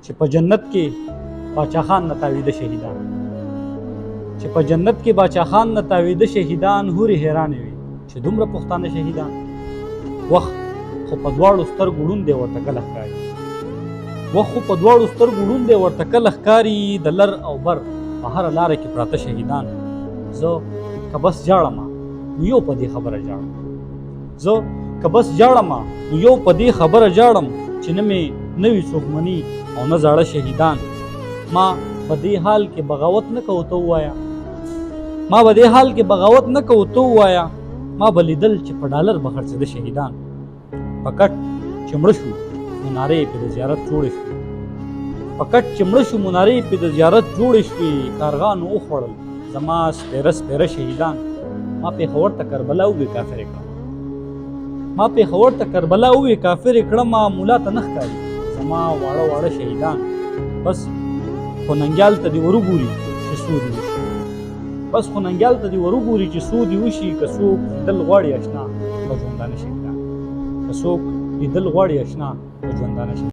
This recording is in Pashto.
چې په جنت کې باچا خان نه تاویده شهیدان، چې په جنت کې باچا خان نه تاویده شهیدان، هورې حیرانې وي چې دومره پښتانه شهیدان. وخت خو په دواړو سترګو ړوند دی ورته کله ښکاري، وخت خو په دواړو سترګو ړوند دی ورته کله ښکاري، د لر او بر په هره لاره کې پراته شهیدان. زه که بس جاړم نو یو په دې خبره جاړم، زه که بس جاړم نو یو په دې خبره جاړم چې نه مې نوي څوک مني او نه زاړه شهیدان. ما په دې حال کې بغاوت نه کوو ته ووایه، ما په دې حال کې بغاوت نه کوو ته ووایه، ما به لیدل چې په ډالر به خرڅېده شهیدان. په کټ چې مړه شو منارې پې د زیارت جوړې شوې، په کټ چې مړه شو منارې پې د زیارت جوړې شوې، کارغانو وخوړل زما سپېره سپېره شهیدان. ما پېښور ته کربلا ووې کافرې کړم، ما پېښور ته کربلا ووې کافرې کړمه، مولا ته نه ښکاري زما واړه واړه شهیدان. بس خو ننګیال ته دې وروګوري چې څو دې وشي، بس خو ننګیال ته دې وروګوري چې څو دې وشي. که څوک لیدل غواړي اشنا په ژوندانه شهیدان، که څوک لیدل غواړي اشنا په ژوندانه شهیدان.